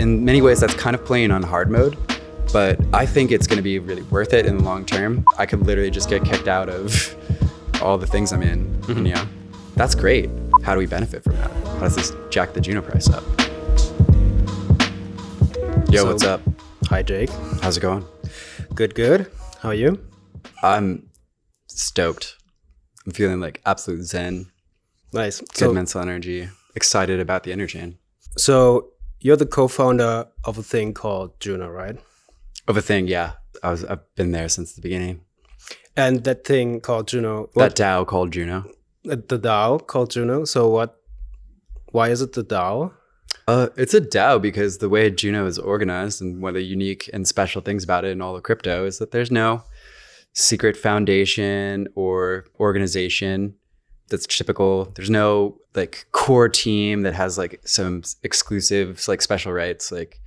in many ways, that's kind of playing on hard mode, but I think it's going to be really worth it in the long term. I could literally just get kicked out of all the things I'm in. And, yeah, that's great. How do we benefit from that? How does this jack the Juno price up? Yo, what's up? Hi, Jake. How's it going? Good. How are you? I'm stoked. I'm feeling like absolute zen. Nice. Good mental energy. Excited about the Interchain. So you're the co-founder of a thing called Juno, right? Of a thing, yeah. I've been there since the beginning. And that thing called Juno. That DAO called Juno. The DAO called Juno. So why is it the DAO? It's a DAO because the way Juno is organized and one of the unique and special things about it in all of crypto is that there's no secret foundation or organization that's typical. There's no like core team that has like some exclusive like special rights. Like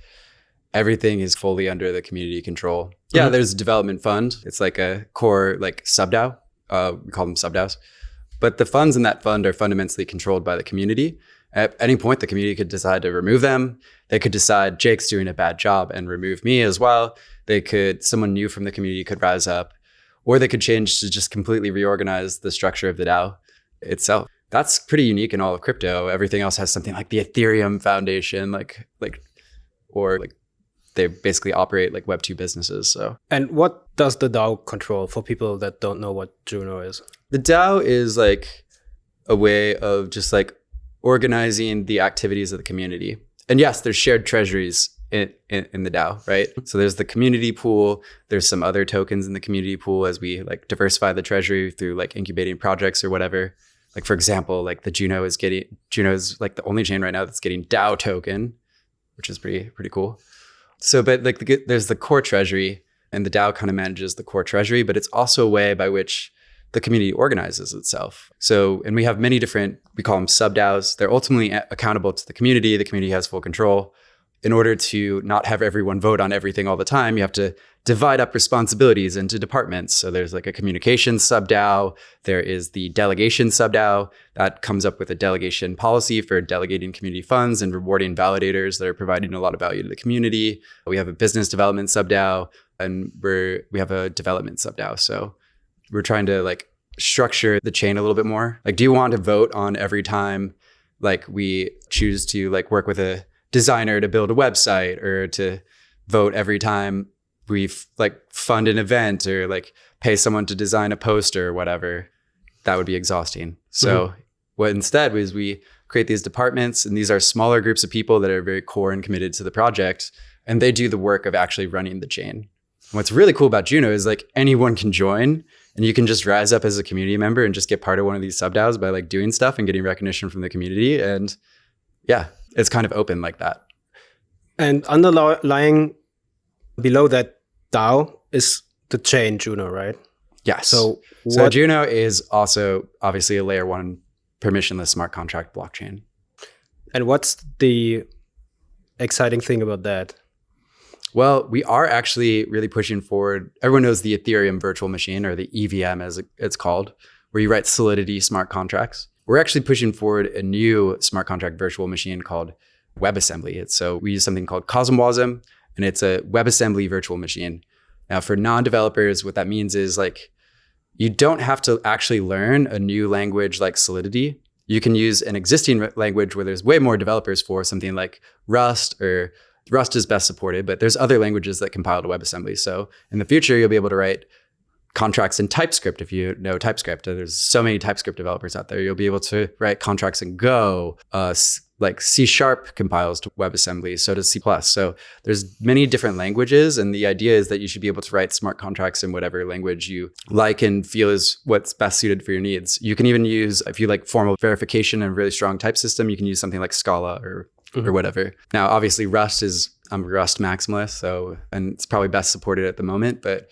everything is fully under the community control. Yeah, there's a development fund. It's like a core like sub-DAO. We call them sub-DAOs. But the funds in that fund are fundamentally controlled by the community. At any point, the community could decide to remove them. They could decide Jake's doing a bad job and remove me as well. Someone new from the community could rise up, or they could change to just completely reorganize the structure of the DAO itself. That's pretty unique in all of crypto. Everything else has something like the Ethereum Foundation, or they basically operate like Web2 businesses. So, and what does the DAO control for people that don't know what Juno is? The DAO is like a way of just like organizing the activities of the community. And yes, there's shared treasuries in the DAO, right? So there's the community pool. There's some other tokens in the community pool as we like diversify the treasury through like incubating projects or whatever. Like for example, like the Juno is like the only chain right now that's getting DAO token, which is pretty cool. So, but like there's the core treasury, and the DAO kind of manages the core treasury, but it's also a way by which the community organizes itself. So, and we have many different, we call them sub-DAOs. They're ultimately accountable to the community. The community has full control. In order to not have everyone vote on everything all the time, you have to divide up responsibilities into departments. So there's like a communications sub-DAO. There is the delegation sub-DAO that comes up with a delegation policy for delegating community funds and rewarding validators that are providing a lot of value to the community. We have a business development sub-DAO, and we have a development sub-DAO. So we're trying to like structure the chain a little bit more. Like, do you want to vote on every time like we choose to like work with a designer to build a website, or to vote every time we like fund an event or like pay someone to design a poster or whatever? That would be exhausting. So what instead was we create these departments, and these are smaller groups of people that are very core and committed to the project, and they do the work of actually running the chain. And what's really cool about Juno is like anyone can join, and you can just rise up as a community member and just get part of one of these sub-DAOs by like doing stuff and getting recognition from the community. And yeah, it's kind of open like that. And underlying below that DAO is the chain Juno, right? Yes. So Juno is also obviously a layer 1 permissionless smart contract blockchain. And what's the exciting thing about that? Well, we are actually really pushing forward. Everyone knows the Ethereum virtual machine, or the EVM as it's called, where you write Solidity smart contracts. We're actually pushing forward a new smart contract virtual machine called WebAssembly. So we use something called CosmWasm, and it's a WebAssembly virtual machine. Now, for non-developers, what that means is like you don't have to actually learn a new language like Solidity. You can use an existing language where there's way more developers for, something like Rust, or Rust is best supported, but there's other languages that compile to WebAssembly. So in the future, you'll be able to write contracts in TypeScript if you know TypeScript. There's so many TypeScript developers out there. You'll be able to write contracts in Go, like C# compiles to WebAssembly, so does C++. So there's many different languages, and the idea is that you should be able to write smart contracts in whatever language you like and feel is what's best suited for your needs. You can even use, if you like formal verification and a really strong type system, you can use something like Scala or whatever. Now, obviously I'm a Rust maximalist, and it's probably best supported at the moment, but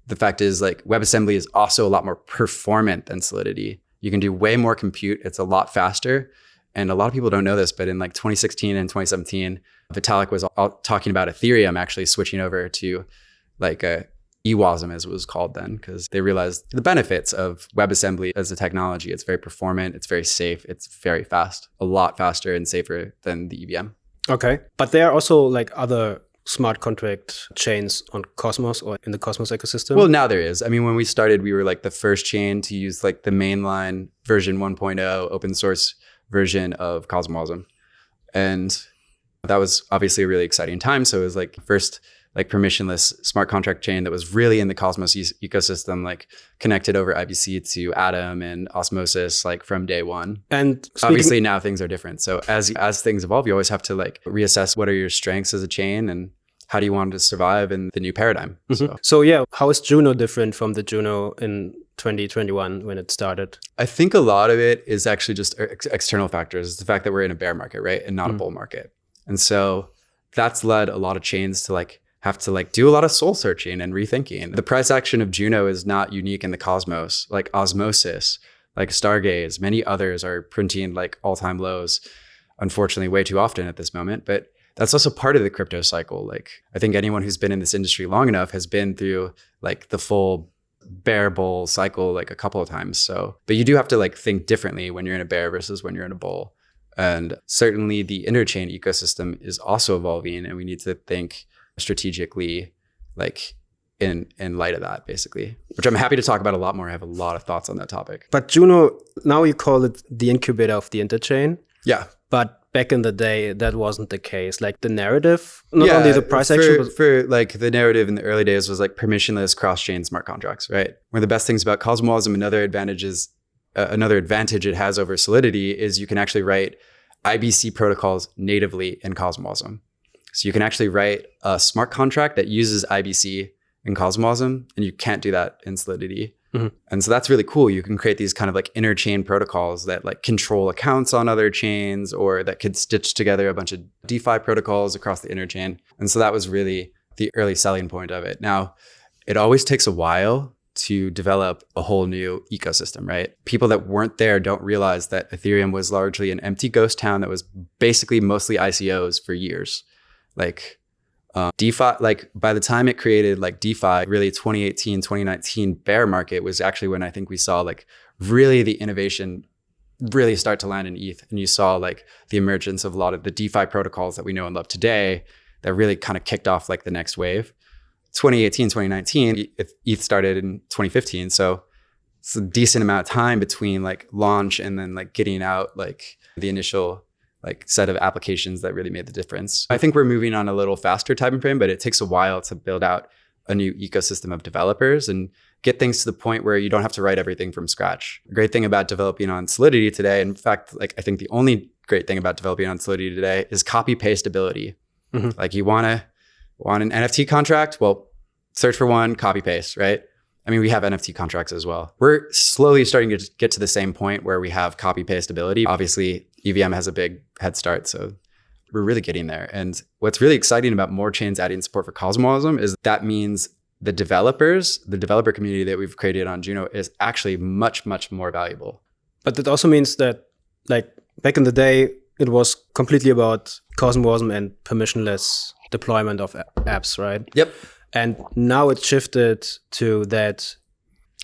the fact is like WebAssembly is also a lot more performant than Solidity. You can do way more compute. It's a lot faster. And a lot of people don't know this, but in like 2016 and 2017, Vitalik was talking about Ethereum actually switching over to like a EWASM, as it was called then, because they realized the benefits of WebAssembly as a technology. It's very performant, it's very safe, it's very fast, a lot faster and safer than the EVM. Okay. But there are also like other smart contract chains on Cosmos or in the Cosmos ecosystem? Well, now there is. I mean, when we started, we were like the first chain to use like the mainline version 1.0 open source version of CosmWasm. And that was obviously a really exciting time. So it was like first like permissionless smart contract chain that was really in the Cosmos ecosystem, like connected over IBC to Atom and Osmosis, like from day one. And obviously now things are different. So as things evolve, you always have to like reassess what are your strengths as a chain and how do you want to survive in the new paradigm. So yeah, how is Juno different from the Juno in 2021 when it started? I think a lot of it is actually just external factors. It's the fact that we're in a bear market, right? And not a bull market. And so that's led a lot of chains to like have to like do a lot of soul searching and rethinking. The price action of Juno is not unique in the Cosmos. Like Osmosis, like Stargaze, many others are printing like all-time lows, unfortunately way too often at this moment. But that's also part of the crypto cycle. Like I think anyone who's been in this industry long enough has been through like the full bear bull cycle like a couple of times. So, but you do have to like think differently when you're in a bear versus when you're in a bull. And certainly the interchain ecosystem is also evolving, and we need to think strategically like in light of that, basically, which I'm happy to talk about a lot more. I have a lot of thoughts on that topic. But Juno, now you call it the incubator of the interchain. Yeah. But back in the day, that wasn't the case. Like the narrative, not only the price action, but for like the narrative in the early days was like permissionless cross-chain smart contracts, right? One of the best things about CosmWasm, another advantage it has over Solidity is you can actually write IBC protocols natively in CosmWasm. So you can actually write a smart contract that uses IBC in CosmWasm, and you can't do that in Solidity. And so that's really cool. You can create these kind of like interchain protocols that like control accounts on other chains, or that could stitch together a bunch of DeFi protocols across the interchain. And so that was really the early selling point of it. Now, it always takes a while to develop a whole new ecosystem, right? People that weren't there don't realize that Ethereum was largely an empty ghost town that was basically mostly ICOs for years. Like DeFi, like by the time it created like DeFi, really 2018, 2019 bear market was actually when I think we saw like really the innovation really start to land in ETH. And you saw like the emergence of a lot of the DeFi protocols that we know and love today that really kind of kicked off like the next wave. 2018, 2019, ETH started in 2015. So it's a decent amount of time between like launch and then like getting out like the initial like set of applications that really made the difference. I think we're moving on a little faster time frame, but it takes a while to build out a new ecosystem of developers and get things to the point where you don't have to write everything from scratch. The great thing about developing on Solidity today, in fact, like I think the only great thing about developing on Solidity today is copy paste ability. Like you want an NFT contract? Well, search for one, copy paste, right? I mean, we have NFT contracts as well. We're slowly starting to get to the same point where we have copy paste ability. Obviously, EVM has a big head start, so we're really getting there. And what's really exciting about more chains adding support for CosmWasm is that means the developer community that we've created on Juno is actually much, much more valuable. But that also means that like back in the day, it was completely about CosmWasm and permissionless deployment of apps, right? Yep. And now it shifted to that.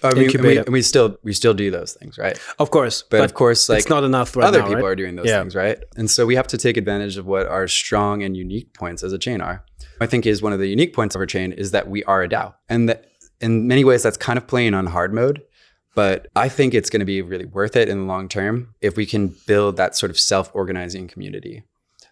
I mean, we still do those things, right? Of course, but of course, like it's not enough right other now, people right? are doing those things, right? And so we have to take advantage of what our strong and unique points as a chain are. I think is one of the unique points of our chain is that we are a DAO, and that in many ways that's kind of playing on hard mode. But I think it's going to be really worth it in the long term if we can build that sort of self-organizing community.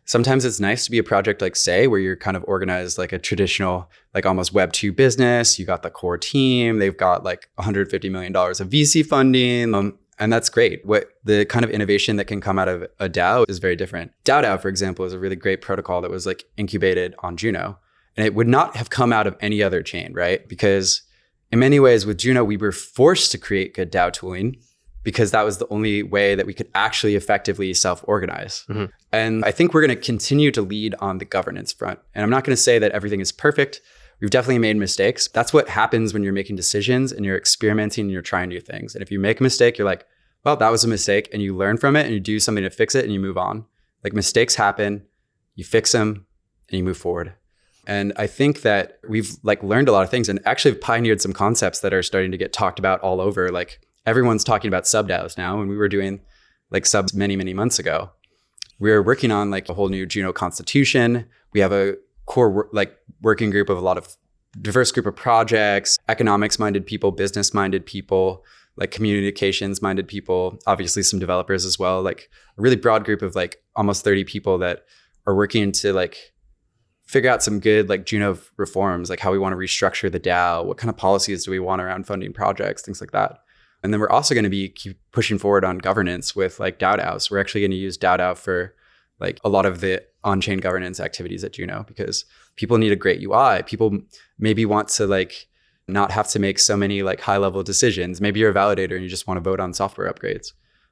Sometimes it's nice to be a project like Say, where you're kind of organized like a traditional, like almost Web 2 business. You got the core team. They've got like $150 million of VC funding. And that's great. What the kind of innovation that can come out of a DAO is very different. DAO, for example, is a really great protocol that was like incubated on Juno. And it would not have come out of any other chain, right? Because in many ways with Juno, we were forced to create good DAO tooling because that was the only way that we could actually effectively self-organize. And I think we're going to continue to lead on the governance front. And I'm not going to say that everything is perfect. We've definitely made mistakes. That's what happens when you're making decisions and you're experimenting and you're trying new things. And if you make a mistake, you're like, well, that was a mistake, and you learn from it and you do something to fix it and you move on. Like mistakes happen, you fix them and you move forward. And I think that we've like learned a lot of things and actually pioneered some concepts that are starting to get talked about all over. Like everyone's talking about sub DAOs now, and we were doing like subs many, many months ago. we're working on like a whole new Juno constitution. We have a core working group of a lot of diverse group of projects, economics-minded people, business-minded people, like communications-minded people, obviously some developers as well, like a really broad group of like almost 30 people that are working to like figure out some good like Juno reforms, like how we want to restructure the DAO, what kind of policies do we want around funding projects, things like that. And then we're also going to keep pushing forward on governance with like DAO. We're actually going to use DAO for like a lot of the on-chain governance activities at Juno, because people need a great UI. People maybe want to like not have to make so many like high-level decisions. Maybe you're a validator and you just want to vote on software upgrades.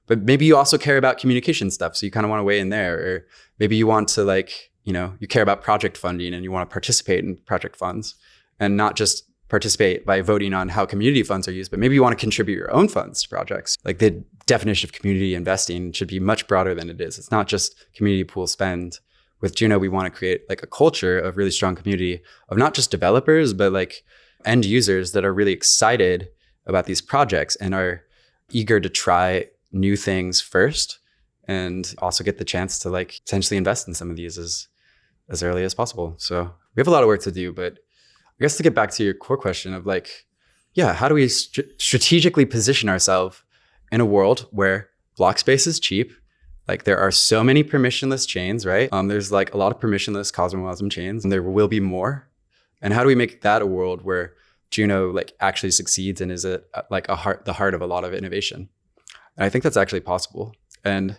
But maybe you also care about communication stuff, so you kind of want to weigh in there. Or maybe you want to like, you care about project funding and you want to participate in project funds and not just participate by voting on how community funds are used, but maybe you want to contribute your own funds to projects. Like the definition of community investing should be much broader than it is. It's not just community pool spend. With Juno, we want to create like a culture of really strong community of not just developers, but like end users that are really excited about these projects and are eager to try new things first, and also get the chance to like potentially invest in some of these as early as possible. So we have a lot of work to do, but I guess to get back to your core question of like, how do we strategically position ourselves in a world where block space is cheap? Like there are so many permissionless chains, right? There's like a lot of permissionless CosmWasm chains, and there will be more. And how do we make that a world where Juno like actually succeeds and is the heart of a lot of innovation? And I think that's actually possible. And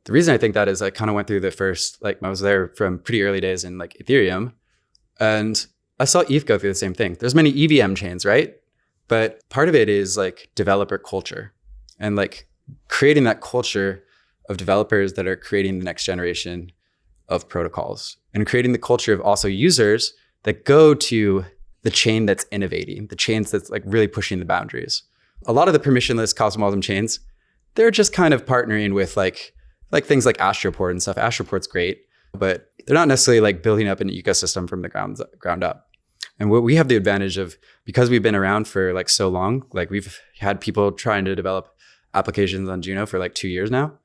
the reason I think that is I kind of went through the first, like I was there from pretty early days in like Ethereum, and I saw ETH go through the same thing. There's many EVM chains, right? But part of it is like developer culture and like creating that culture of developers that are creating the next generation of protocols, and creating the culture of also users that go to the chain that's innovating, the chains that's like really pushing the boundaries. A lot of the permissionless CosmWasm chains, they're just kind of partnering with like things like Astroport and stuff. Astroport's great, but they're not necessarily like building up an ecosystem from the ground up. And what we have the advantage of, because we've been around for like so long, like we've had people trying to develop applications on Juno for like 2 years now.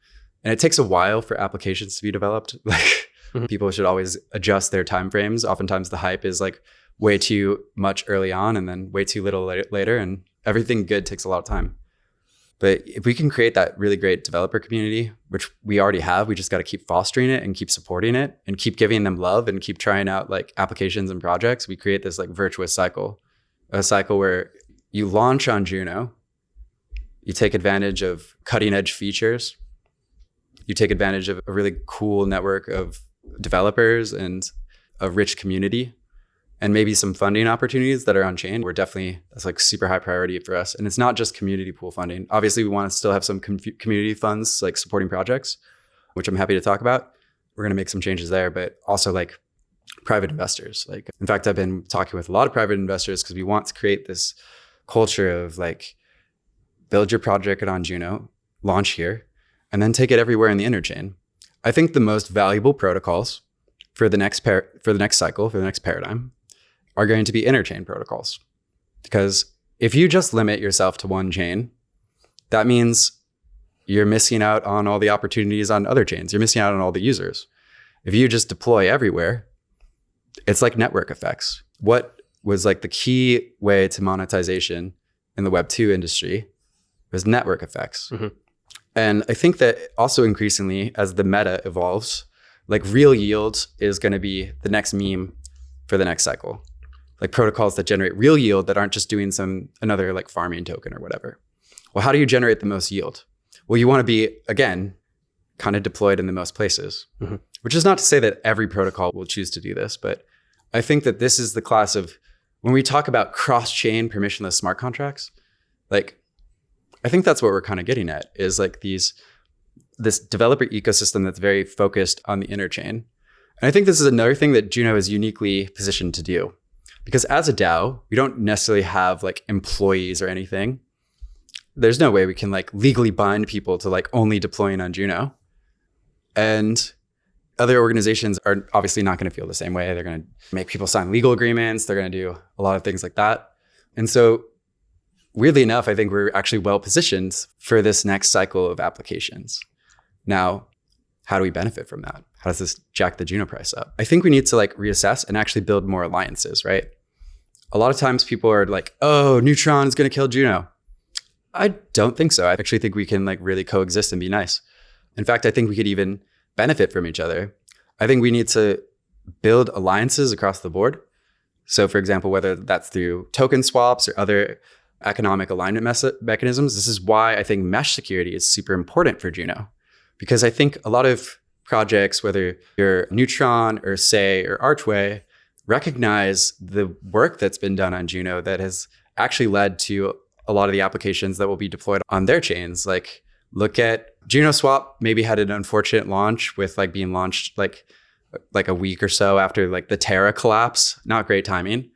And it takes a while for applications to be developed. Like people should always adjust their timeframes. Oftentimes the hype is like way too much early on and then way too little later. And everything good takes a lot of time. But if we can create that really great developer community, which we already have, we just got to keep fostering it and keep supporting it and keep giving them love and keep trying out like applications and projects. We create this like virtuous cycle, a cycle where you launch on Juno, you take advantage of cutting edge features, you take advantage of a really cool network of developers and a rich community, and maybe some funding opportunities that are on chain. That's like super high priority for us. And it's not just community pool funding. Obviously, we want to still have some community funds like supporting projects, which I'm happy to talk about. We're going to make some changes there, but also like private investors. Like, in fact, I've been talking with a lot of private investors because we want to create this culture of like, build your project on Juno, launch here, and then take it everywhere in the Interchain. I think the most valuable protocols for the next cycle, for the next paradigm, are going to be interchain protocols. Because if you just limit yourself to one chain, that means you're missing out on all the opportunities on other chains. You're missing out on all the users. If you just deploy everywhere, it's like network effects. What was like the key way to monetization in the Web2 industry was network effects. Mm-hmm. And I think that also increasingly as the meta evolves, like real yield is going to be the next meme for the next cycle. Like protocols that generate real yield that aren't just doing another like farming token or whatever. Well, how do you generate the most yield? Well, you want to be, again, kind of deployed in the most places, mm-hmm. which is not to say that every protocol will choose to do this, but I think that this is the class of, when we talk about cross-chain permissionless smart contracts, like, I think that's what we're kind of getting at, is like this developer ecosystem that's very focused on the interchain. And I think this is another thing that Juno is uniquely positioned to do. Because as a DAO, we don't necessarily have like employees or anything. There's no way we can like legally bind people to like only deploying on Juno. And other organizations are obviously not going to feel the same way. They're going to make people sign legal agreements. They're going to do a lot of things like that. And so weirdly enough, I think we're actually well positioned for this next cycle of applications. Now, how do we benefit from that? How does this jack the Juno price up? I think we need to like reassess and actually build more alliances, right? A lot of times people are like, oh, Neutron is going to kill Juno. I don't think so. I actually think we can like really coexist and be nice. In fact, I think we could even benefit from each other. I think we need to build alliances across the board. So for example, whether that's through token swaps or other economic alignment mechanisms, this is why I think mesh security is super important for Juno. Because I think a lot of projects, whether you're Neutron or Say or Archway, recognize the work that's been done on Juno that has actually led to a lot of the applications that will be deployed on their chains. Like look at Juno Swap maybe had an unfortunate launch with like being launched like a week or so after like the Terra collapse. Not great timing,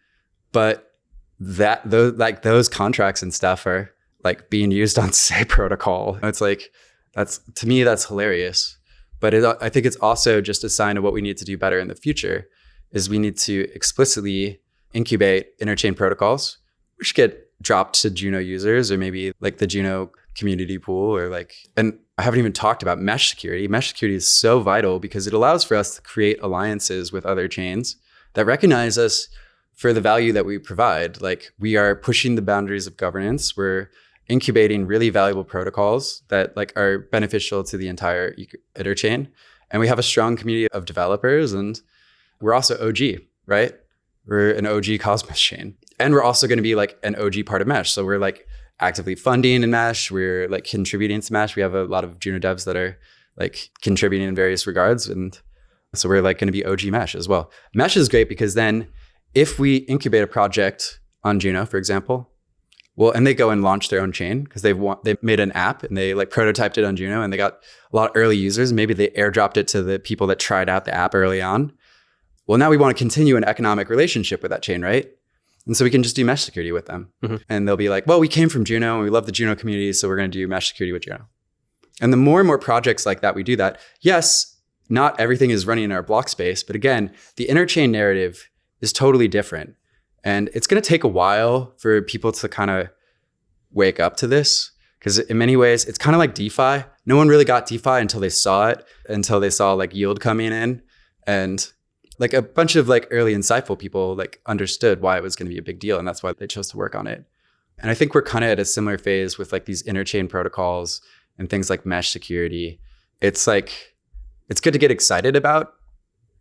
but those contracts and stuff are like being used on Say protocol. It's like, to me, that's hilarious. But I think it's also just a sign of what we need to do better in the future is we need to explicitly incubate interchain protocols, which get dropped to Juno users or maybe like the Juno community pool or like, and I haven't even talked about mesh security. Mesh security is so vital because it allows for us to create alliances with other chains that recognize us for the value that we provide. Like we are pushing the boundaries of governance. We're incubating really valuable protocols that like are beneficial to the entire interchain. And we have a strong community of developers and we're also OG, right? We're an OG Cosmos chain. And we're also going to be like an OG part of Mesh. So we're like actively funding in Mesh. We're like contributing to Mesh. We have a lot of Juno devs that are like contributing in various regards. And so we're like going to be OG Mesh as well. Mesh is great because then if we incubate a project on Juno, for example, well, and they go and launch their own chain because they've made an app and they like prototyped it on Juno and they got a lot of early users. Maybe they airdropped it to the people that tried out the app early on. Well, now we want to continue an economic relationship with that chain, right? And so we can just do mesh security with them. Mm-hmm. And they'll be like, well, we came from Juno and we love the Juno community, so we're going to do mesh security with Juno. And the more and more projects like that we do that, yes, not everything is running in our block space, but again, the interchain narrative is totally different. And it's going to take a while for people to kind of wake up to this because in many ways, it's kind of like DeFi. No one really got DeFi until they saw it, until they saw like yield coming in. And like a bunch of like early insightful people like understood why it was going to be a big deal. And that's why they chose to work on it. And I think we're kind of at a similar phase with like these interchain protocols and things like mesh security. It's like, it's good to get excited about.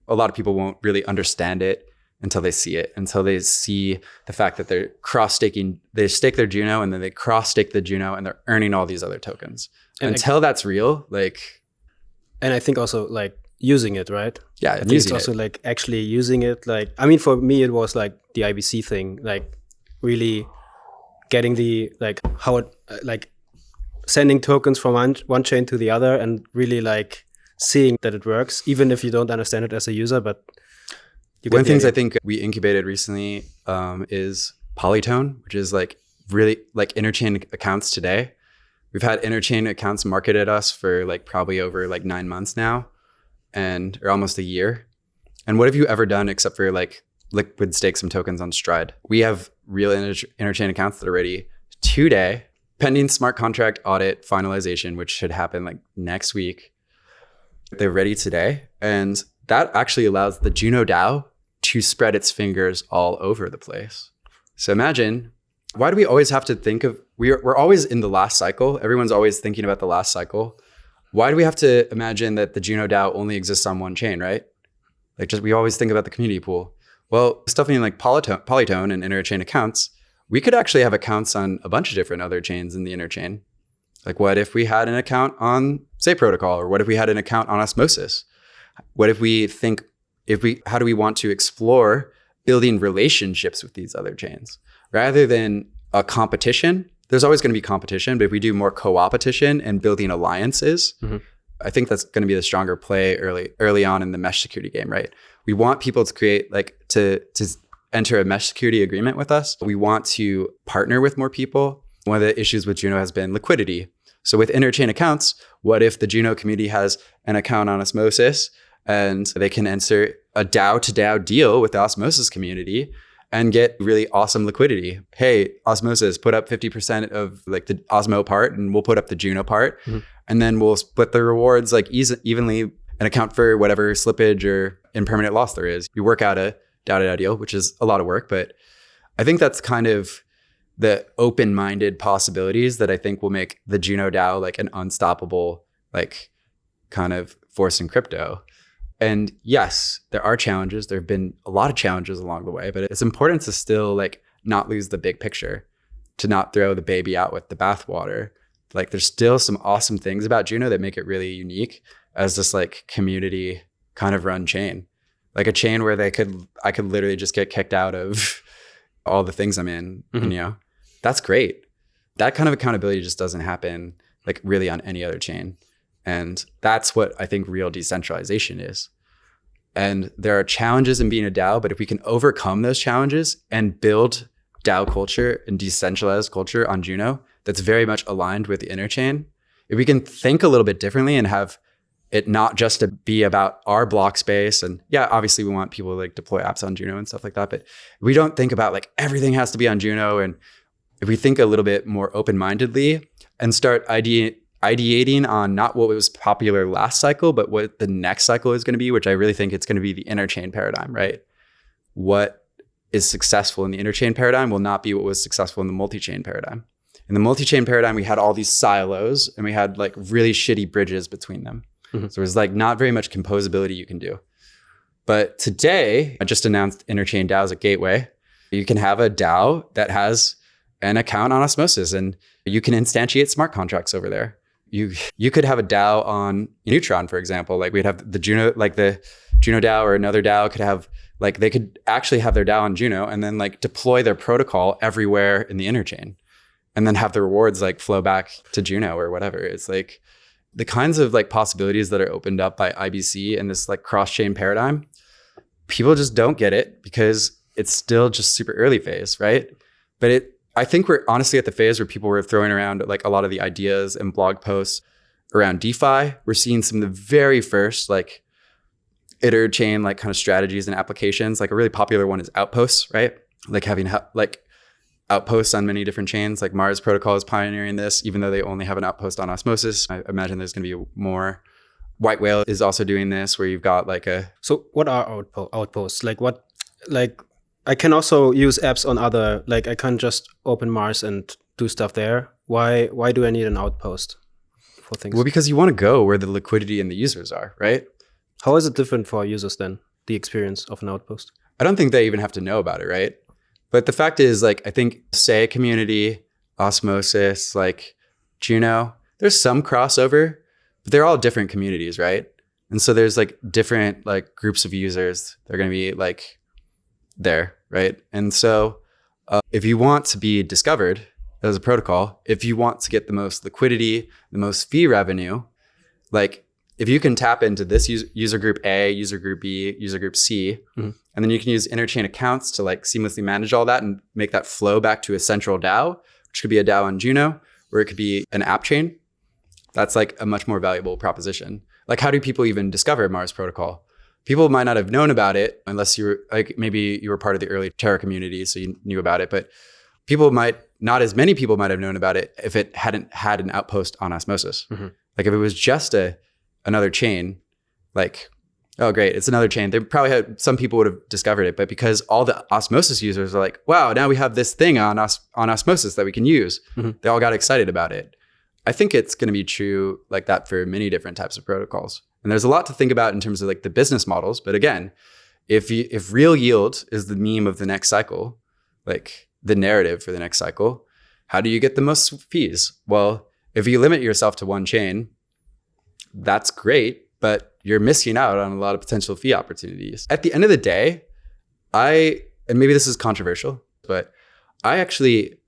A lot of people won't really understand it until they see it, until they see the fact that they're cross-staking, they stake their Juno and then they cross-stake the Juno and they're earning all these other tokens. And until that's real, like... And I think also like using it, right? Yeah, I think it's also like actually using it. Like, I mean, for me, it was like the IBC thing, like really getting the, like how it, like sending tokens from one chain to the other and really like seeing that it works, even if you don't understand it as a user, but one of the things I think we incubated recently is Polytone, which is like really like interchain accounts today. We've had interchain accounts marketed at us for like probably over like 9 months now or almost a year. And what have you ever done except for like liquid stake some tokens on Stride? We have real interchain accounts that are ready today, pending smart contract audit finalization, which should happen like next week. They're ready today. And that actually allows the Juno DAO to spread its fingers all over the place. So imagine, why do we always have to think of, we're always in the last cycle. Everyone's always thinking about the last cycle. Why do we have to imagine that the Juno DAO only exists on one chain, right? Like we always think about the community pool. Well, stuff like Polytone and interchain accounts, we could actually have accounts on a bunch of different other chains in the interchain. Like what if we had an account on Say protocol, or what if we had an account on Osmosis? What if we think, how do we want to explore building relationships with these other chains rather than a competition? There's always going to be competition, but if we do more co-opetition and building alliances, mm-hmm. I think that's going to be the stronger play early on in the mesh security game, right? We want people to create to enter a mesh security agreement with us. We want to partner with more people. One of the issues with Juno has been liquidity. So with interchain accounts, what if the Juno community has an account on Osmosis and they can enter a DAO to DAO deal with the Osmosis community and get really awesome liquidity. Hey, Osmosis, put up 50% of like the Osmo part and we'll put up the Juno part. And then we'll split the rewards like evenly and account for whatever slippage or impermanent loss there is. You work out a DAO deal, which is a lot of work, but I think that's kind of the open-minded possibilities that I think will make the Juno DAO like an unstoppable like kind of force in crypto. And yes, there are challenges. There have been a lot of challenges along the way, but it's important to still like not lose the big picture, to not throw the baby out with the bathwater. Like there's still some awesome things about Juno that make it really unique as this like community kind of run chain, like a chain where I could literally just get kicked out of all the things I'm in. And, you know, that's great. That kind of accountability just doesn't happen like really on any other chain. And that's what I think real decentralization is. And there are challenges in being a DAO, but if we can overcome those challenges and build DAO culture and decentralized culture on Juno that's very much aligned with the Interchain, if we can think a little bit differently and have it not just to be about our block space, and yeah, obviously we want people to like deploy apps on Juno and stuff like that, but we don't think about like everything has to be on Juno. And if we think a little bit more open-mindedly and start ideating on not what was popular last cycle, but what the next cycle is going to be, which I really think it's going to be the Interchain paradigm, right? What is successful in the Interchain paradigm will not be what was successful in the multi-chain paradigm. In the multi-chain paradigm, we had all these silos and we had like really shitty bridges between them. So there's like not very much composability you can do. But today, I just announced Interchain DAO as a gateway. You can have a DAO that has an account on Osmosis and you can instantiate smart contracts over there. You could have a DAO on Neutron, for example. Like we'd have the Juno DAO or another DAO could have like, they could actually have their DAO on Juno and then like deploy their protocol everywhere in the Interchain and then have the rewards like flow back to Juno or whatever. It's like the kinds of like possibilities that are opened up by IBC and this like cross-chain paradigm, people just don't get it because it's still just super early phase, right? But I think we're honestly at the phase where people were throwing around like a lot of the ideas and blog posts around DeFi. We're seeing some of the very first like Interchain like kind of strategies and applications. Like a really popular one is Outposts, right? Like having like outposts on many different chains. Like Mars Protocol is pioneering this, even though they only have an outpost on Osmosis. I imagine there's going to be more. White Whale is also doing this, where you've got like a. So what are outposts? Like what? Like I can also use apps on other. Like I can't just open Mars and do stuff there. Why do I need an outpost for things? Well, because you want to go where the liquidity and the users are, right? How is it different for users then? The experience of an outpost. I don't think they even have to know about it, right? But the fact is, like, I think, say, community, Osmosis, like Juno, there's some crossover, but they're all different communities, right? And so there's like different like groups of users. They're going to be like there, right? And so if you want to be discovered as a protocol, if you want to get the most liquidity, the most fee revenue, like if you can tap into this user group A, user group B, user group C, and then you can use Interchain accounts to like seamlessly manage all that and make that flow back to a central DAO, which could be a DAO on Juno, or it could be an app chain. That's like a much more valuable proposition. Like how do people even discover Mars Protocol? People might not have known about it unless you were like, maybe you were part of the early Terra community, so you knew about it, but not as many people might have known about it if it hadn't had an outpost on Osmosis. Like if it was just another chain, like, oh great, it's another chain. They probably had, some people would have discovered it, but because all the Osmosis users are like, wow, now we have this thing on Osmosis that we can use. They all got excited about it. I think it's going to be true like that for many different types of protocols. And there's a lot to think about in terms of like the business models. But again, if real yield is the meme of the next cycle, like the narrative for the next cycle, how do you get the most fees? Well, if you limit yourself to one chain, that's great, but you're missing out on a lot of potential fee opportunities. At the end of the day, and maybe this is controversial, but I actually,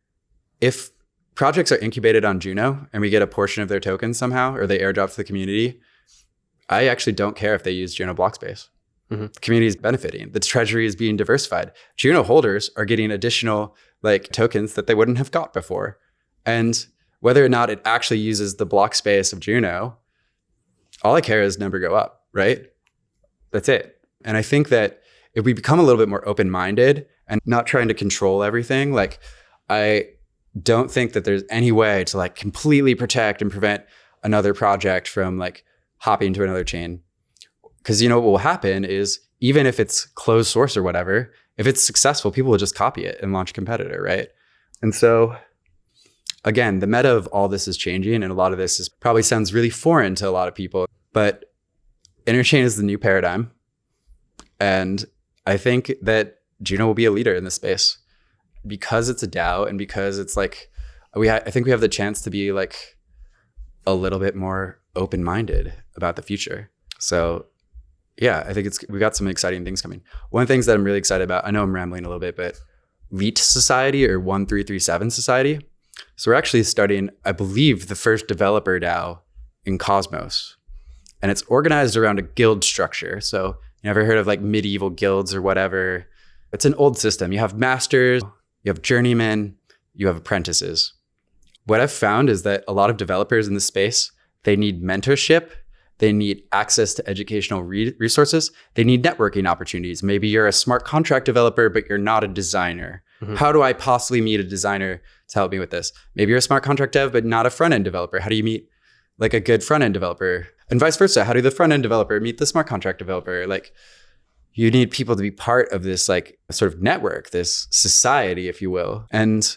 if projects are incubated on Juno and we get a portion of their tokens somehow, or they airdrop to the community, I actually don't care if they use Juno block space. The community is benefiting. The treasury is being diversified. Juno holders are getting additional like tokens that they wouldn't have got before. And whether or not it actually uses the block space of Juno, all I care is number go up, right? That's it. And I think that if we become a little bit more open-minded and not trying to control everything, like I don't think that there's any way to like completely protect and prevent another project from like hopping to another chain. Because what will happen is, even if it's closed source or whatever, if it's successful, people will just copy it and launch a competitor, right? And so again, the meta of all this is changing, and a lot of this is probably sounds really foreign to a lot of people, but Interchain is the new paradigm. And I think that Juno will be a leader in this space because it's a DAO, and because it's like, I think we have the chance to be like a little bit more open-minded about the future. So yeah, I think we got some exciting things coming. One of the things that I'm really excited about, I know I'm rambling a little bit, but Leet Society, or 1337 Society. So we're actually starting, I believe, the first developer DAO in Cosmos. And it's organized around a guild structure. So you ever heard of like medieval guilds or whatever? It's an old system. You have masters, you have journeymen, you have apprentices. What I've found is that a lot of developers in this space, they need mentorship. They need access to educational resources. They need networking opportunities. Maybe you're a smart contract developer, but you're not a designer. Mm-hmm. How do I possibly meet a designer to help me with this? Maybe you're a smart contract dev, but not a front-end developer. How do you meet like a good front-end developer? And vice versa. How do the front-end developer meet the smart contract developer? Like, you need people to be part of this like sort of network, this society, if you will. And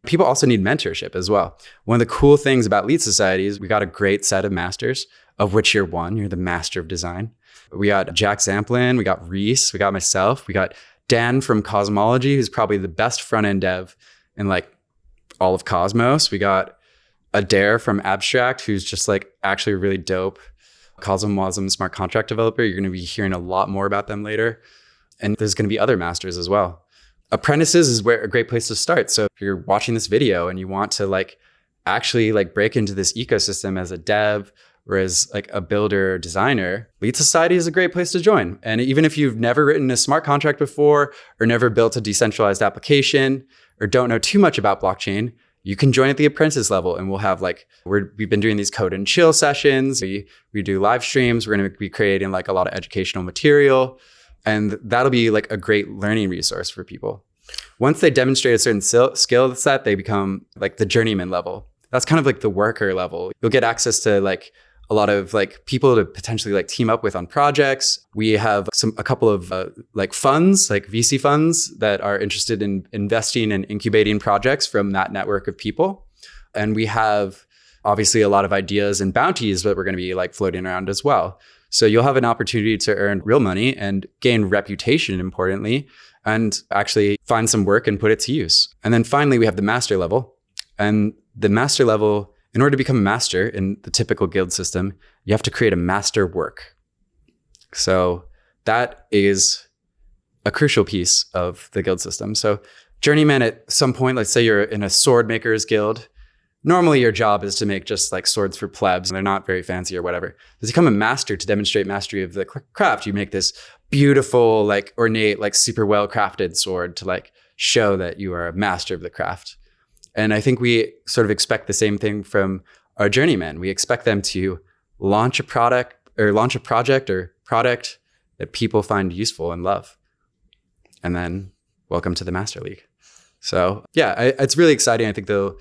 people also need mentorship as well. One of the cool things about Leet Society is we got a great set of masters, of which you're one. You're the master of design. We got Jack Zamplin, we got Reese, we got myself, we got Dan from Cosmology, who's probably the best front-end dev in like all of Cosmos. We got Adair from Abstract, who's just like actually a really dope CosmWasm smart contract developer. You're going to be hearing a lot more about them later. And there's going to be other masters as well. Apprentices is a great place to start. So if you're watching this video and you want to like actually like break into this ecosystem as a dev or as like a builder or designer, Leet Society is a great place to join. And even if you've never written a smart contract before, or never built a decentralized application, or don't know too much about blockchain, you can join at the apprentice level. And we'll have like, we've been doing these code and chill sessions. We do live streams. We're going to be creating like a lot of educational material. And that'll be like a great learning resource for people. Once they demonstrate a certain skill set, they become like the journeyman level. That's kind of like the worker level. You'll get access to like a lot of like people to potentially like team up with on projects. We have a couple of like funds, like VC funds that are interested in investing and incubating projects from that network of people. And we have obviously a lot of ideas and bounties that we're going to be like floating around as well. So you'll have an opportunity to earn real money and gain reputation, importantly, and actually find some work and put it to use. And then finally, we have the master level. And the master level, in order to become a master in the typical guild system, you have to create a master work. So that is a crucial piece of the guild system. So journeyman, at some point, let's say you're in a sword maker's guild. Normally your job is to make just like swords for plebs, and they're not very fancy or whatever. To become a master, to demonstrate mastery of the craft, you make this beautiful, like ornate, like super well crafted sword to like show that you are a master of the craft. And I think we sort of expect the same thing from our journeymen. We expect them to launch a project that people find useful and love. And then welcome to the Master League. So yeah, it's really exciting. I think it'll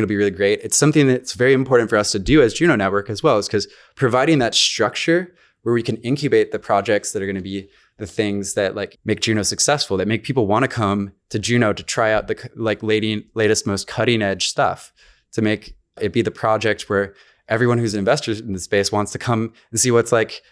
be really great. It's something that's very important for us to do as Juno Network as well, is because providing that structure where we can incubate the projects that are going to be the things that like make Juno successful, that make people want to come to Juno to try out the like latest, most cutting edge stuff, to make it be the project where everyone who's an investor in the space wants to come and see what's like,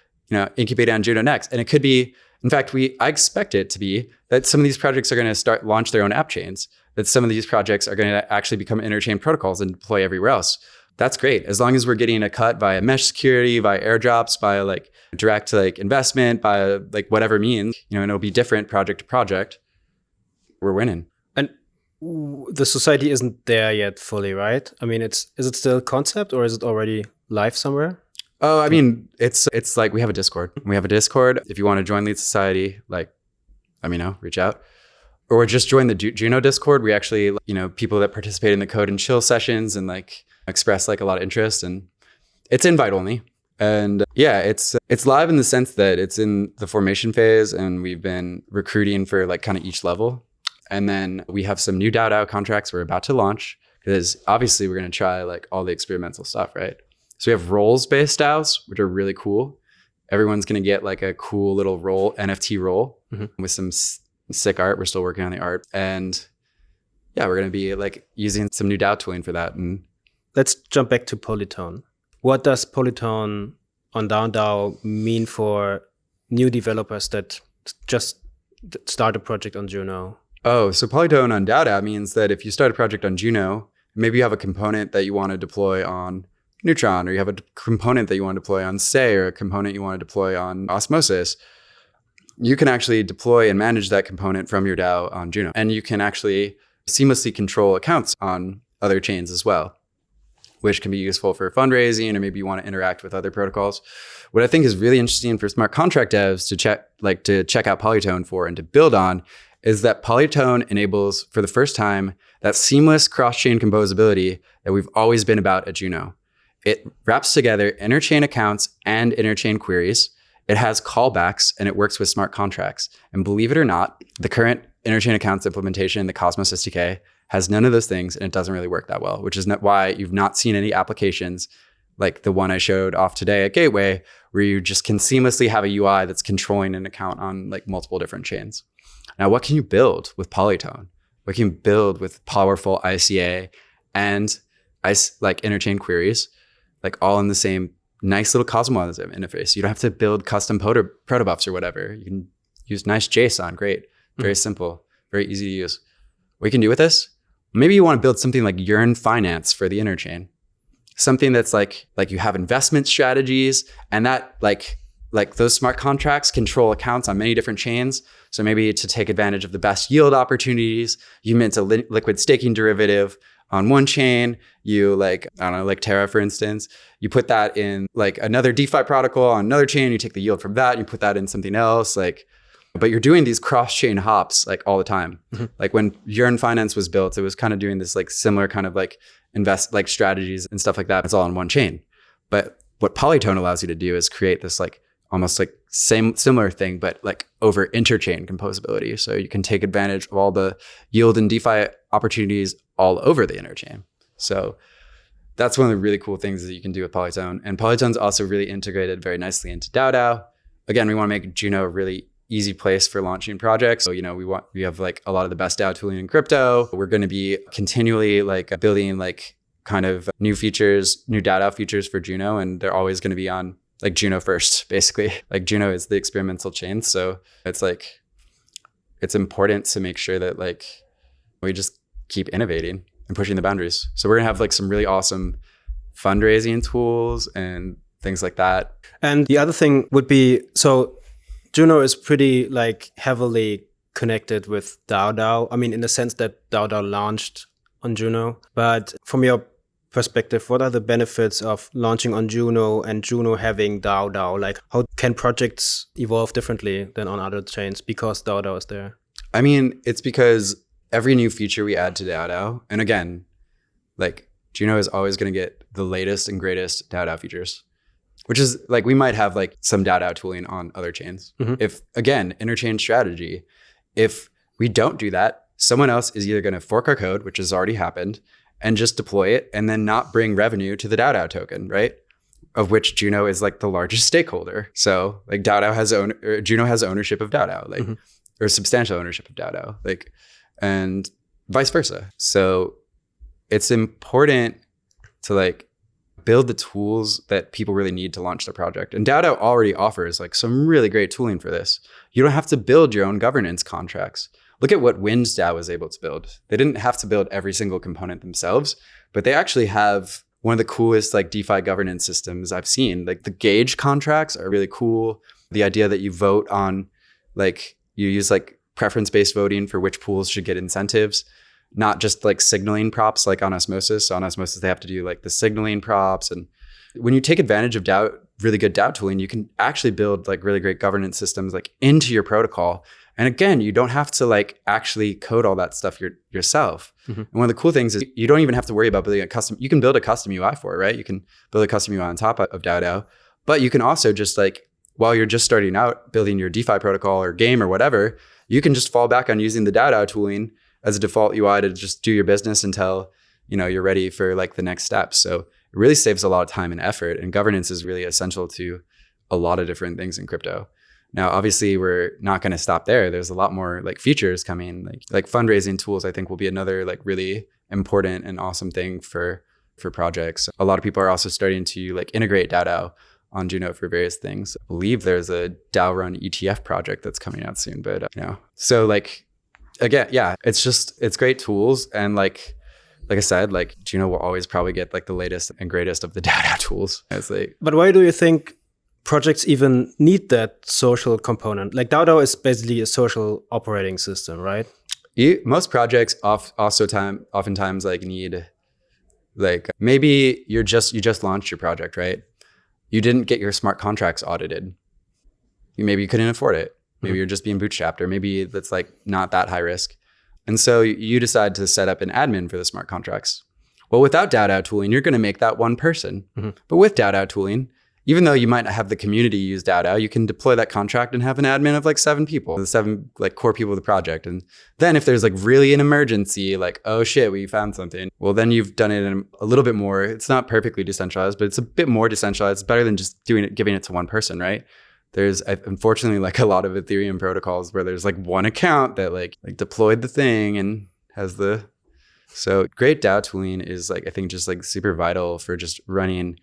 incubated on Juno next. And it could be, in fact, I expect it to be that some of these projects are going to launch their own app chains, that some of these projects are going to actually become interchain protocols and deploy everywhere else. That's great. As long as we're getting a cut via mesh security, via airdrops, by like direct like investment, by like whatever means, and it'll be different project to project, we're winning. And the society isn't there yet fully, right? I mean, is it still a concept, or is it already live somewhere? Oh, I mean, it's like we have a Discord. We have a Discord. If you want to join Leet Society, like, let me know, reach out. Or just join the Juno Discord. We actually, people that participate in the code and chill sessions and like express like a lot of interest, and it's invite only. And yeah, it's live in the sense that it's in the formation phase, and we've been recruiting for like kind of each level. And then we have some new DAO contracts we're about to launch, because obviously we're going to try like all the experimental stuff, right? So we have roles-based DAOs, which are really cool. Everyone's going to get like a cool little role, NFT role with some sick art. We're still working on the art. And yeah, we're going to be like using some new DAO tooling for that. And let's jump back to Polytone. What does Polytone on DAO mean for new developers that just start a project on Juno? Oh, so Polytone on DAO means that if you start a project on Juno, maybe you have a component that you want to deploy on Neutron, or you have a component that you want to deploy on Say, or a component you want to deploy on Osmosis, you can actually deploy and manage that component from your DAO on Juno. And you can actually seamlessly control accounts on other chains as well, which can be useful for fundraising, or maybe you want to interact with other protocols. What I think is really interesting for smart contract devs to check out Polytone for and to build on is that Polytone enables, for the first time, that seamless cross-chain composability that we've always been about at Juno. It wraps together interchain accounts and interchain queries. It has callbacks, and it works with smart contracts. And believe it or not, the current interchain accounts implementation in the Cosmos SDK has none of those things, and it doesn't really work that well, which is why you've not seen any applications like the one I showed off today at Gateway, where you just can seamlessly have a UI that's controlling an account on like multiple different chains. Now, what can you build with Polytone? What can you build with powerful ICA and like interchain queries, like all in the same nice little CosmWasm interface? You don't have to build custom protobufs or whatever. You can use nice JSON, great, very simple, very easy to use. What you can do with this? Maybe you want to build something like Yearn Finance for the interchain. Something that's like you have investment strategies, and that like those smart contracts control accounts on many different chains. So maybe to take advantage of the best yield opportunities, you mint a liquid staking derivative on one chain. You like Terra, for instance, you put that in like another DeFi protocol on another chain. You take the yield from that, and you put that in something else. But you're doing these cross-chain hops like all the time. Like when Yearn Finance was built, it was kind of doing this like similar kind of like strategies and stuff like that. It's all on one chain. But what Polytone allows you to do is create this like almost like similar thing, but like over interchain composability. So you can take advantage of all the yield and DeFi opportunities all over the interchain. So that's one of the really cool things that you can do with Polytone. And Polytone's also really integrated very nicely into DAO. Again, we want to make Juno a really easy place for launching projects. So, we have like a lot of the best DAO tooling in crypto. We're going to be continually like building like kind of new features, new DAO features for Juno. And they're always going to be on like Juno first, basically. Like Juno is the experimental chain. So it's like, it's important to make sure that like we just keep innovating and pushing the boundaries. So we're going to have like some really awesome fundraising tools and things like that. And the other thing would be, so Juno is pretty like heavily connected with DAO. I mean, in the sense that DAO launched on Juno. But from your perspective, what are the benefits of launching on Juno and Juno having DAO? Like, how can projects evolve differently than on other chains because DAO is there? I mean, it's because every new feature we add to DAO, and again, like Juno is always going to get the latest and greatest DAO features. Which is like, we might have like some DAO tooling on other chains. If, again, interchain strategy, if we don't do that, someone else is either going to fork our code, which has already happened, and just deploy it and then not bring revenue to the DAO token, right? Of which Juno is like the largest stakeholder. So like Juno has ownership of DAO, like, or substantial ownership of DAO, like, and vice versa. So it's important to like build the tools that people really need to launch their project. And DAO already offers like some really great tooling for this. You don't have to build your own governance contracts. Look at what WindsDAO was able to build. They didn't have to build every single component themselves, but they actually have one of the coolest like DeFi governance systems I've seen. Like the Gauge contracts are really cool. The idea that you vote on, like you use like preference-based voting for which pools should get incentives, not just like signaling props like on Osmosis. So on Osmosis, they have to do like the signaling props. And when you take advantage of DAO, really good DAO tooling, you can actually build like really great governance systems like into your protocol. And again, you don't have to like actually code all that stuff yourself. And one of the cool things is you don't even have to worry about building a custom. You can build a custom UI for it, right? You can build a custom UI on top of DAO. But you can also just like, while you're just starting out building your DeFi protocol or game or whatever, you can just fall back on using the DAO tooling as a default UI to just do your business until, you know, you're ready for like the next steps. So it really saves a lot of time and effort, and governance is really essential to a lot of different things in crypto. Now, obviously, we're not going to stop there. There's a lot more like features coming, like fundraising tools, I think will be another like really important and awesome thing for projects. A lot of people are also starting to like integrate DAO on Juno for various things. I believe there's a DAO run ETF project that's coming out soon, but you know, so like, again, yeah, it's great tools. And like I said, like Juno will always probably get like the latest and greatest of the DAO tools. It's like, but why do you think projects even need that social component? Like DAO is basically a social operating system, right? Most projects oftentimes like need, like maybe you just launched your project, right? You didn't get your smart contracts audited. Maybe you couldn't afford it. Maybe you're just being bootstrapped, or maybe that's like not that high risk. And so you decide to set up an admin for the smart contracts. Well, without DAO tooling, you're going to make that one person. But with DAO tooling, even though you might not have the community use DAO, you can deploy that contract and have an admin of like 7 people, the 7 like core people of the project. And then if there's like really an emergency, like, oh shit, we found something. Well, then you've done it in a little bit more. It's not perfectly decentralized, but it's a bit more decentralized. It's better than just giving it to one person, right? There's unfortunately like a lot of Ethereum protocols where there's like one account that like deployed the thing and has the, so great DAO tooling is like, I think just like super vital for just running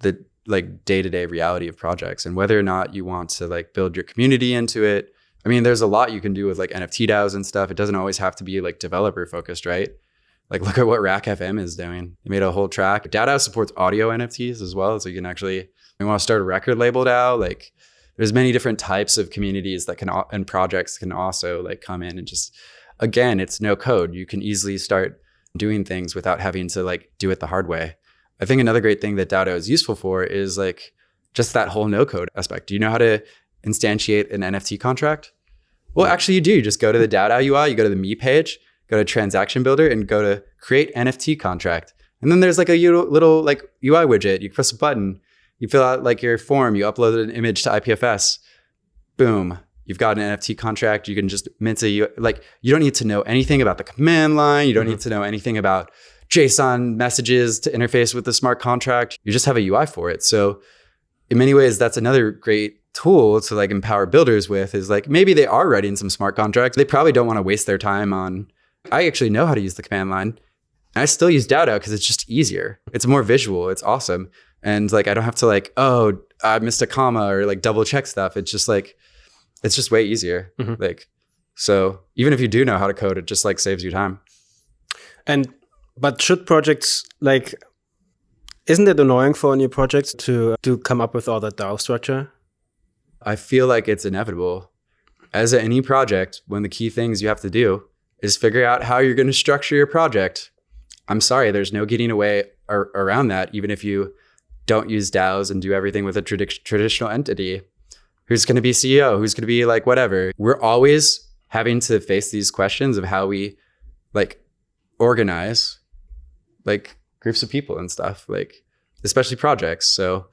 the like day-to-day reality of projects, and whether or not you want to like build your community into it. I mean, there's a lot you can do with like NFT DAOs and stuff. It doesn't always have to be like developer focused, right? Like look at what Rack FM is doing. They made a whole track. DAO supports audio NFTs as well. So you can actually, if you want to start a record label DAO, like there's many different types of communities that can, and projects can also like come in and just, again, it's no code. You can easily start doing things without having to like do it the hard way. I think another great thing that DAO is useful for is like just that whole no code aspect. Do you know how to instantiate an NFT contract? Well, actually you do. You just go to the DAO UI, you go to the me page, go to transaction builder and go to create NFT contract. And then there's like a little like UI widget. You press a button, you fill out like your form, you upload an image to IPFS. Boom. You've got an NFT contract. You can just mint like you don't need to know anything about the command line. You don't need to know anything about JSON messages to interface with the smart contract. You just have a UI for it. So in many ways, that's another great tool to like empower builders with, is like maybe they are writing some smart contracts. They probably don't want to waste their time on, I actually know how to use the command line. And I still use DAO because it's just easier. It's more visual. It's awesome. And like, I don't have to like, oh, I missed a comma or like double check stuff. It's just like, it's just way easier. Like, so even if you do know how to code, it just like saves you time. But should projects like, isn't it annoying for new projects to come up with all that DAO structure? I feel like it's inevitable. As any project, one of the key things you have to do is figure out how you're going to structure your project. I'm sorry, there's no getting away around that, even if you don't use DAOs and do everything with a traditional entity. Who's going to be CEO? Who's going to be like whatever? We're always having to face these questions of how we like organize like groups of people and stuff, like especially projects. So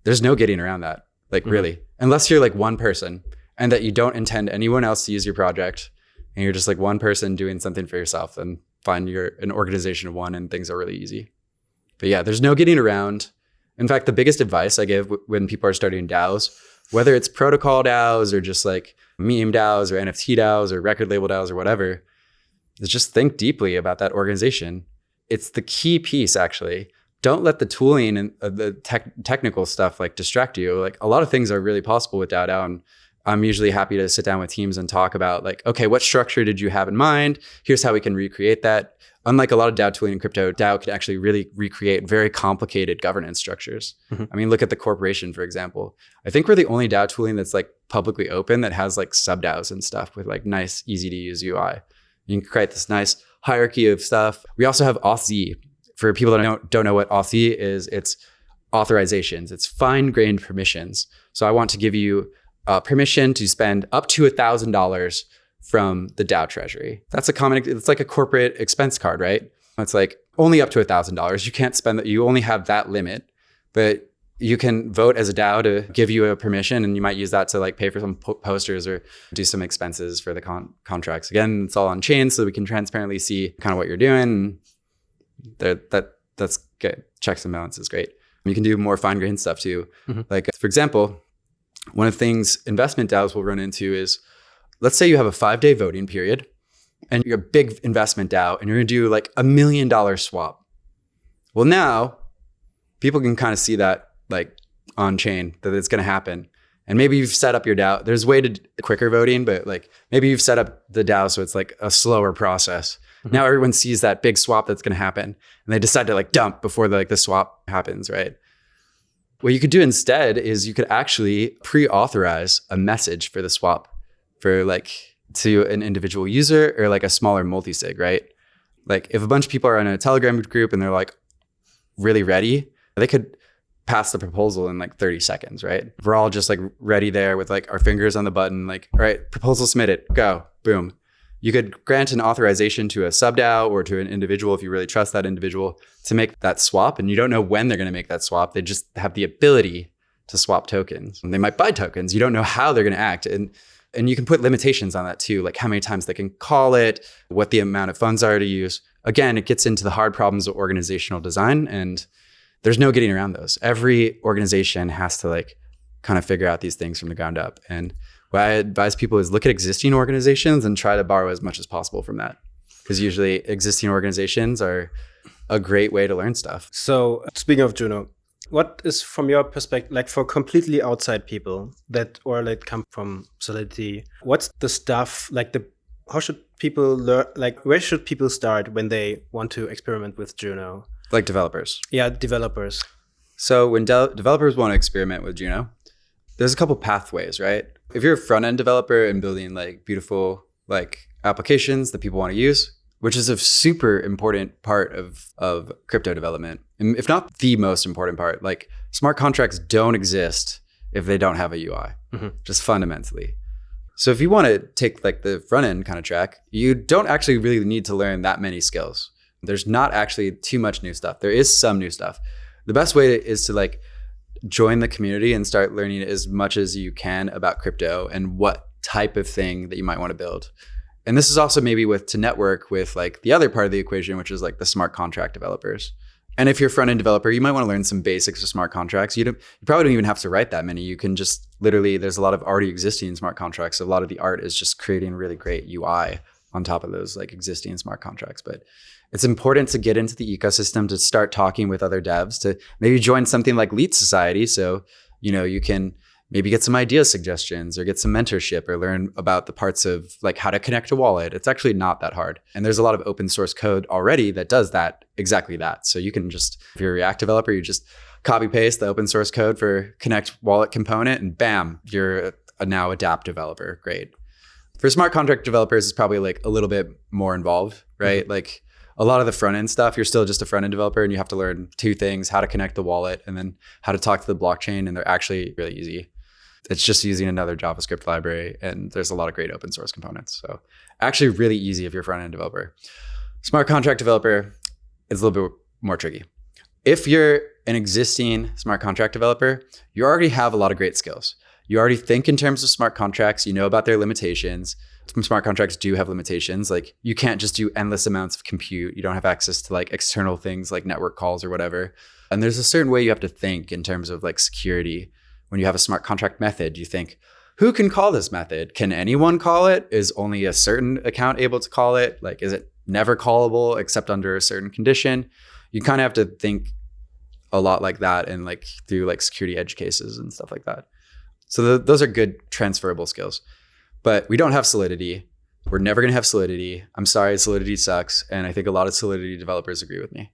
there's no getting around that, like really, unless you're like one person and that you don't intend anyone else to use your project and you're just like one person doing something for yourself, and find you're an organization of one and things are really easy. But yeah, there's no getting around. In fact, the biggest advice I give when people are starting DAOs, whether it's protocol DAOs or just like meme DAOs or NFT DAOs or record label DAOs or whatever, is just think deeply about that organization. It's the key piece, actually. Don't let the tooling and the technical stuff like distract you. Like a lot of things are really possible with DAO, and I'm usually happy to sit down with teams and talk about like, okay, what structure did you have in mind? Here's how we can recreate that. Unlike a lot of DAO tooling in crypto, DAO can actually really recreate very complicated governance structures. I mean, look at the corporation, for example. I think we're the only DAO tooling that's like publicly open that has like sub DAOs and stuff with like nice, easy to use UI. You can create this nice hierarchy of stuff. We also have Authz. For people that don't know what Authz is, it's authorizations. It's fine-grained permissions. So I want to give you permission to spend up to $1,000 from the DAO treasury. That's a common, it's like a corporate expense card, right? It's like only up to $1,000. You can't spend that. You only have that limit, but you can vote as a DAO to give you a permission, and you might use that to like pay for some posters or do some expenses for the contracts. Again, it's all on chain, so we can transparently see kind of what you're doing. That's good. Checks and balances, great. You can do more fine-grained stuff too. Like, for example, one of the things investment DAOs will run into is, let's say you have a 5-day voting period and you're a big investment DAO and you're going to do like $1 million swap. Well, now people can kind of see that like on chain that it's going to happen. And maybe you've set up your DAO. There's a way to quicker voting, but like maybe you've set up the DAO so it's like a slower process. Now everyone sees that big swap that's going to happen and they decide to like dump before the swap happens, right? What you could do instead is you could actually pre-authorize a message for the swap for like to an individual user or like a smaller multi-sig, right? Like if a bunch of people are in a Telegram group and they're like really ready, they could pass the proposal in like 30 seconds, right? We're all just like ready there with like our fingers on the button, like, all right, proposal submitted, go, boom. You could grant an authorization to a sub-DAO or to an individual if you really trust that individual to make that swap, and you don't know when they're going to make that swap. They just have the ability to swap tokens. And they might buy tokens. You don't know how they're going to act. And you can put limitations on that too, like how many times they can call it, what the amount of funds are to use. Again, it gets into the hard problems of organizational design, and there's no getting around those. Every organization has to like kind of figure out these things from the ground up. And what I advise people is look at existing organizations and try to borrow as much as possible from that. Because usually existing organizations are a great way to learn stuff. So speaking of Juno, what is from your perspective, like for completely outside people that come from Solidity, what's the stuff, how should people learn, like where should people start when they want to experiment with Juno? Like developers. Yeah, developers. So when developers want to experiment with Juno, there's a couple pathways, right? If you're a front-end developer and building like beautiful like applications that people want to use, which is a super important part of crypto development, and if not the most important part, like smart contracts don't exist if they don't have a UI, just fundamentally. So if you want to take like the front-end kind of track, you don't actually really need to learn that many skills. There's not actually too much new stuff. There is some new stuff. The best way is to like join the community and start learning as much as you can about crypto and what type of thing that you might want to build. And this is also maybe to network with like the other part of the equation, which is like the smart contract developers. And if you're a front-end developer, you might want to learn some basics of smart contracts. You probably don't even have to write that many. You can just literally, there's a lot of already existing smart contracts. So a lot of the art is just creating really great UI on top of those like existing smart contracts. But it's important to get into the ecosystem, to start talking with other devs, to maybe join something like Lead Society. So, you can maybe get some idea suggestions or get some mentorship or learn about the parts of like how to connect a wallet. It's actually not that hard. And there's a lot of open source code already that does exactly that. So you can just, if you're a React developer, you just copy paste the open source code for connect wallet component and bam, you're now a dApp developer. Great. For smart contract developers, it's probably like a little bit more involved, right? Like a lot of the front end stuff, you're still just a front end developer and you have to learn two things: how to connect the wallet and then how to talk to the blockchain. And they're actually really easy. It's just using another JavaScript library, and there's a lot of great open source components. So actually really easy if you're a front end developer. Smart contract developer is a little bit more tricky. If you're an existing smart contract developer, you already have a lot of great skills. You already think in terms of smart contracts, you know about their limitations. Smart contracts do have limitations. Like you can't just do endless amounts of compute. You don't have access to like external things like network calls or whatever. And there's a certain way you have to think in terms of like security. When you have a smart contract method, you think, who can call this method? Can anyone call it? Is only a certain account able to call it? Like, is it never callable except under a certain condition? You kind of have to think a lot like that and like through like security edge cases and stuff like that. So those are good transferable skills. But we don't have Solidity. We're never going to have Solidity. I'm sorry, Solidity sucks. And I think a lot of Solidity developers agree with me.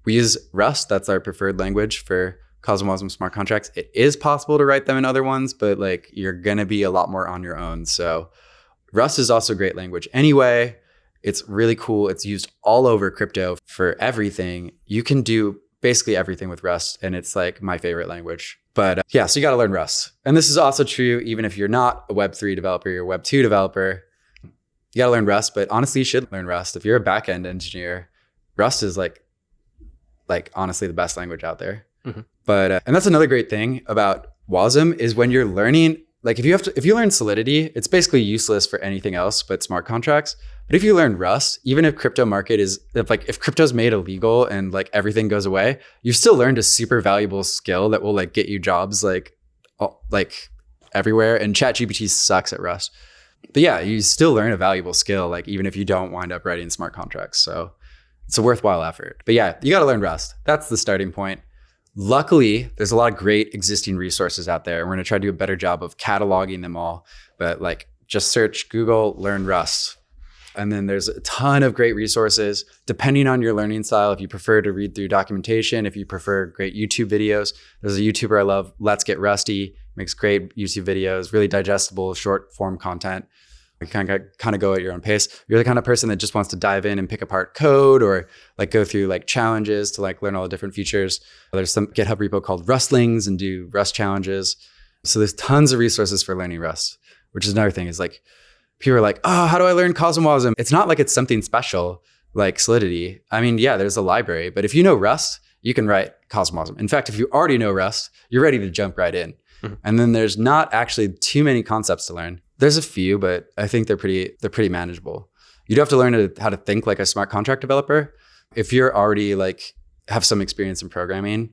We use Rust. That's our preferred language for CosmWasm smart contracts. It is possible to write them in other ones, but like you're going to be a lot more on your own. So Rust is also a great language anyway. It's really cool. It's used all over crypto for everything. You can do basically everything with Rust, and it's like my favorite language. But yeah, so you got to learn Rust. And this is also true even if you're not a Web3 developer, you're a Web2 developer. You got to learn Rust, but honestly, you should learn Rust. If you're a backend engineer, Rust is like honestly the best language out there. But and that's another great thing about Wasm is when you're learning, like if you learn Solidity, it's basically useless for anything else but smart contracts. But if you learn Rust, even if crypto market if crypto's made illegal and like everything goes away, you've still learned a super valuable skill that will like get you jobs like everywhere. And ChatGPT sucks at Rust. But yeah, you still learn a valuable skill, like even if you don't wind up writing smart contracts. So it's a worthwhile effort. But yeah, you got to learn Rust. That's the starting point. Luckily, there's a lot of great existing resources out there. We're going to try to do a better job of cataloging them all. But like just search Google, learn Rust. And then there's a ton of great resources depending on your learning style. If you prefer to read through documentation, if you prefer great YouTube videos, there's a YouTuber I love, Let's Get Rusty, makes great YouTube videos, really digestible, short form content. You kind of go at your own pace. If you're the kind of person that just wants to dive in and pick apart code or like go through like challenges to like learn all the different features. There's some GitHub repo called Rustlings and do Rust challenges. So there's tons of resources for learning Rust, which is another thing is like, people are like, oh, how do I learn CosmWasm? It's not like it's something special like Solidity. I mean, yeah, there's a library, but if you know Rust, you can write CosmWasm. In fact, if you already know Rust, you're ready to jump right in. Mm-hmm. And then there's not actually too many concepts to learn. There's a few, but I think they're pretty manageable. You do have to learn how to think like a smart contract developer. If you're already like have some experience in programming,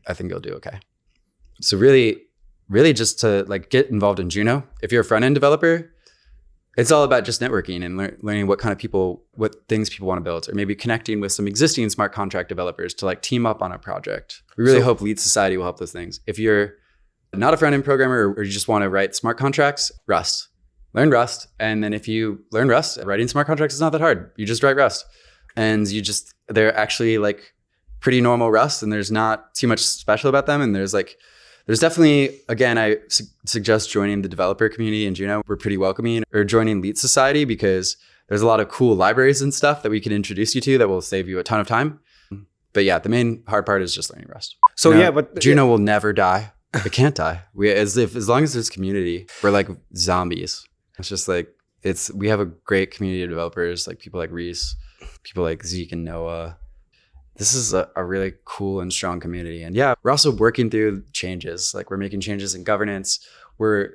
I think you'll do okay. So really just to like get involved in Juno. If you're a front end developer, it's all about just networking and learning what things people want to build, or maybe connecting with some existing smart contract developers to like team up on a project. We really hope Lead Society will help those things. If you're not a front-end programmer or you just want to write smart contracts, Rust. Learn Rust. And then if you learn Rust, writing smart contracts is not that hard. You just write Rust. And they're actually like pretty normal Rust, and there's not too much special about them. And there's definitely, again, I suggest joining the developer community in Juno. We're pretty welcoming, or joining Lead Society, because there's a lot of cool libraries and stuff that we can introduce you to that will save you a ton of time. But yeah, the main hard part is just learning Rust. So yeah, but Juno will never die. It can't die. As long as there's community, we're like zombies. It's just like, we have a great community of developers, like people like Reese, people like Zeke and Noah. This is a really cool and strong community. And yeah, we're also working through changes. Like we're making changes in governance. We're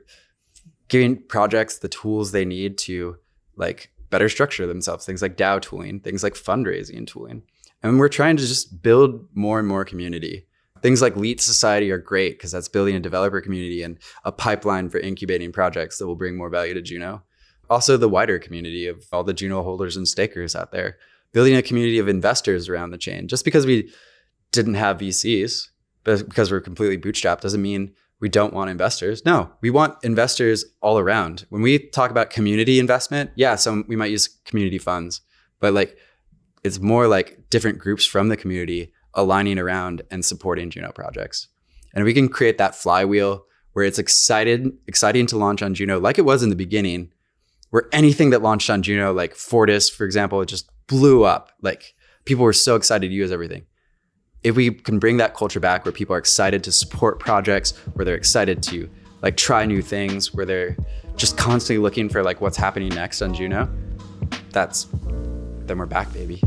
giving projects the tools they need to like better structure themselves. Things like DAO tooling, things like fundraising tooling. And we're trying to just build more and more community. Things like Lead Society are great because that's building a developer community and a pipeline for incubating projects that will bring more value to Juno. Also the wider community of all the Juno holders and stakers out there. Building a community of investors around the chain. Just because we didn't have VCs, but because we're completely bootstrapped, doesn't mean we don't want investors. No, we want investors all around. When we talk about community investment, yeah, we might use community funds, but like it's more like different groups from the community aligning around and supporting Juno projects. And we can create that flywheel where it's exciting to launch on Juno like it was in the beginning, where anything that launched on Juno, like Fortis, for example, it just blew up. Like people were so excited to use everything. If we can bring that culture back where people are excited to support projects, where they're excited to like try new things, where they're just constantly looking for like what's happening next on Juno, then we're back, baby.